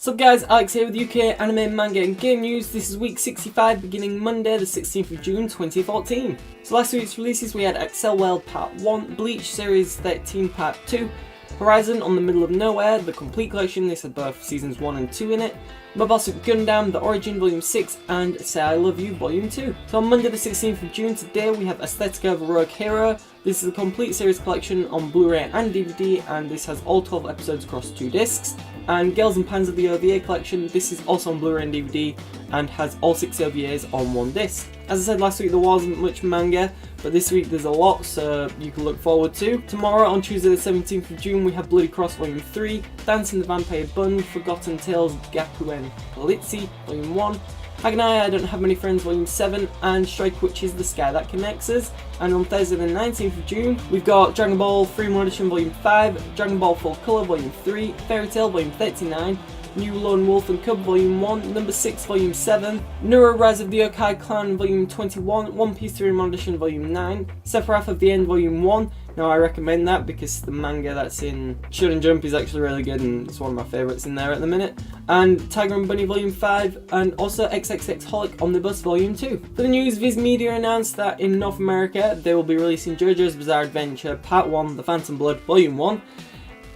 What's up guys, Alex here with UK anime, manga and game news. This is week 65 beginning Monday the 16th of June 2014. So last week's releases we had Excel World Part 1, Bleach Series 13 Part 2, Horizon on the Middle of Nowhere, the complete collection, this had both seasons 1 and 2 in it, Mobile Suit Gundam, The Origin Volume 6 and Say I Love You Volume 2. So on Monday the 16th of June today we have Aesthetica of a Rogue Hero. This is a complete series collection on Blu-ray and DVD and this has all 12 episodes across 2 discs. And Girls and Panzer the OVA collection, this is also on Blu-ray and DVD and has all 6 OVAs on 1 disc. As I said last week there wasn't much manga, but this week there's a lot so you can look forward to. Tomorrow on Tuesday the 17th of June we have Bloody Cross Volume 3, Dancing the Vampire Bund, Forgotten Tales Gakuen Polizzi Volume 1, Haganai I Don't Have Many Friends Volume 7 and Strike Witches The Sky That Connects Us. And on Thursday the 19th of June we've got Dragon Ball Free Edition Volume 5, Dragon Ball Full Colour Volume 3, Fairy Tail Volume 39, New Lone Wolf and Cub Volume 1, Number 6 Volume 7, Nura Rise of the Yokai Clan Volume 21, One Piece 3 Edition Volume 9, Sephiroth of the End Volume 1. Now I recommend that because the manga that's in Shonen Jump is actually really good and it's one of my favourites in there at the minute. And Tiger and Bunny Volume 5 and also XXX Holic Omnibus Volume 2. For the news, Viz Media announced that in North America they will be releasing JoJo's Bizarre Adventure Part 1 The Phantom Blood Volume 1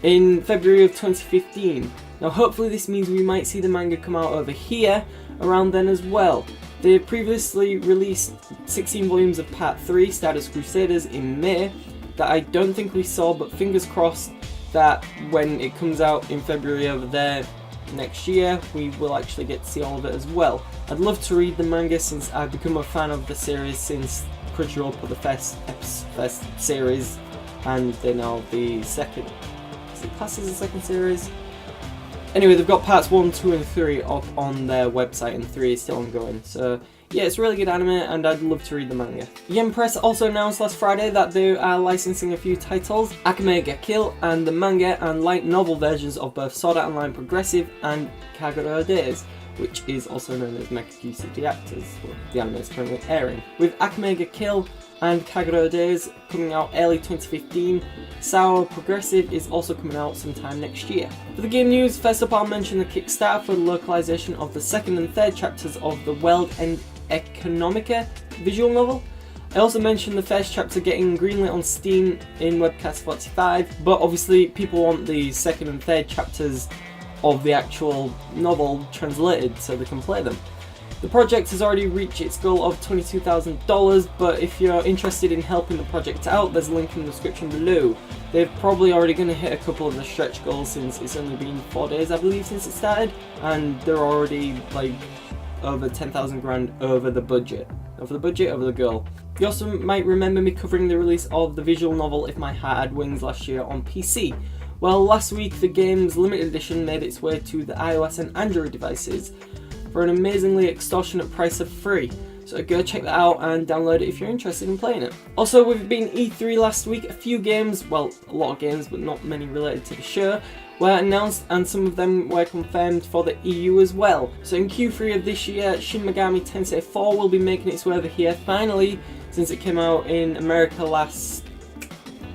in February of 2015. Now hopefully this means we might see the manga come out over here around then as well. They previously released 16 volumes of Part 3 Stardust Crusaders in May that I don't think we saw, but fingers crossed that when it comes out in February over there next year we will actually get to see all of it as well. I'd love to read the manga since I've become a fan of the series since Crunchyroll put the first series and they're now the second. Is it classed as the second series? Anyway, they've got parts 1, 2 and 3 up on their website and 3 is still ongoing. So yeah, it's a really good anime and I'd love to read the manga. Yen Press also announced last Friday that they are licensing a few titles, Akame ga Kill and the manga and light novel versions of both Sword Art Online Progressive and Kagero Days, which is also known as Mecha City Actors, where the anime is currently airing. With Akame ga Kill and Kagero Days coming out early 2015, Sao Progressive is also coming out sometime next year. For the game news, first up I'll mention the Kickstarter for the localization of the second and third chapters of the World and Economica visual novel. I also mentioned the first chapter getting greenlit on Steam in Webcast 45, but obviously people want the second and third chapters of the actual novel translated so they can play them. The project has already reached its goal of $22,000, but if you're interested in helping the project out, there's a link in the description below. They're probably already going to hit a couple of the stretch goals since it's only been 4 days I believe since it started, and they're already like over 10,000 grand over the budget. Over the goal. You also might remember me covering the release of the visual novel If My Heart Had Wings last year on PC. Well, last week the game's limited edition made its way to the iOS and Android devices for an amazingly extortionate price of free. So go check that out and download it if you're interested in playing it. Also, with it being E3 last week, a few games, well a lot of games but not many related to the show, were announced and some of them were confirmed for the EU as well. So in Q3 of this year, Shin Megami Tensei 4 will be making its way over here finally, since it came out in America last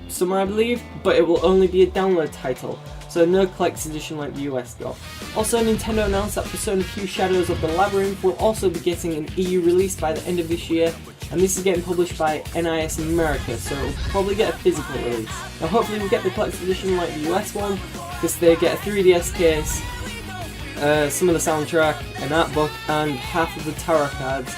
summer I believe, but it will only be a download title, so no collector's edition like the US got. Also, Nintendo announced that Persona Q Shadows of the Labyrinth will also be getting an EU release by the end of this year, and this is getting published by NIS America, so it'll probably get a physical release. Now hopefully we'll get the collector's edition like the US one, because they get a 3DS case, some of the soundtrack, an art book, and half of the tarot cards.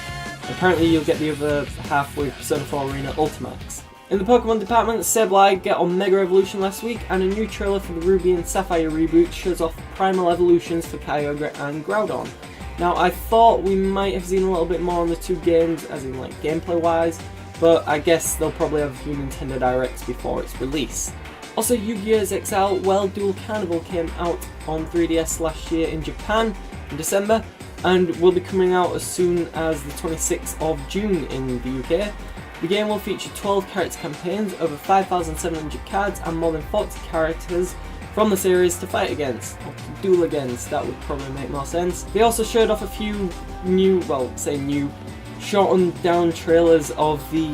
Apparently you'll get the other half with Persona 4 Arena Ultimax. In the Pokemon department, Sableye got on Mega Evolution last week, and a new trailer for the Ruby and Sapphire reboot shows off Primal evolutions for Kyogre and Groudon. Now I thought we might have seen a little bit more on the two games, as in like gameplay wise, but I guess they'll probably have a few Nintendo Directs before its release. Also, Yu-Gi-Oh! Zexal World Duel Carnival came out on 3DS last year in Japan in December, and will be coming out as soon as the 26th of June in the UK. The game will feature 12 character campaigns, over 5,700 cards and more than 40 characters from the series to fight against, or to duel against, that would probably make more sense. They also showed off a few new, shortened down trailers of the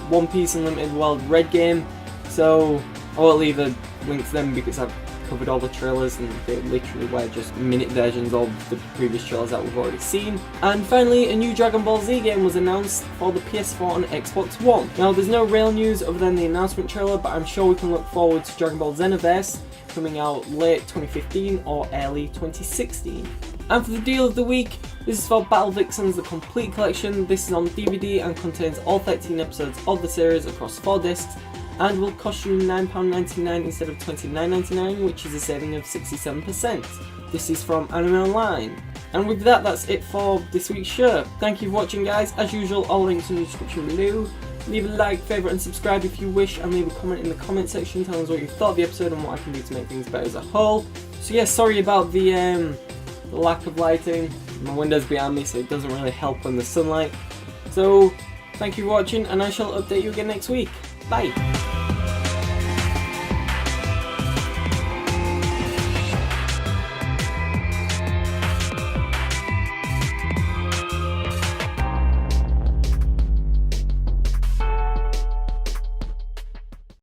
One Piece Unlimited World Red game, so I will leave a link to them because I've covered all the trailers, and they literally were just minute versions of the previous trailers that we've already seen. And finally, a new Dragon Ball Z game was announced for the PS4 and Xbox One. Now there's no real news other than the announcement trailer, but I'm sure we can look forward to Dragon Ball Xenoverse coming out late 2015 or early 2016. And for the deal of the week, this is for Battle Vixens, the complete collection. This is on DVD and contains all 13 episodes of the series across 4 discs, and will cost you £9.99 instead of £29.99, which is a saving of 67%. This is from Anime Online. And with that, that's it for this week's show. Thank you for watching, guys. As usual, all links in the description below. Leave a like, favourite and subscribe if you wish, and leave a comment in the comment section telling us what you thought of the episode and what I can do to make things better as a whole. So yeah, sorry about the lack of lighting. My window's behind me, so it doesn't really help when the sunlight. So thank you for watching, and I shall update you again next week. Bye!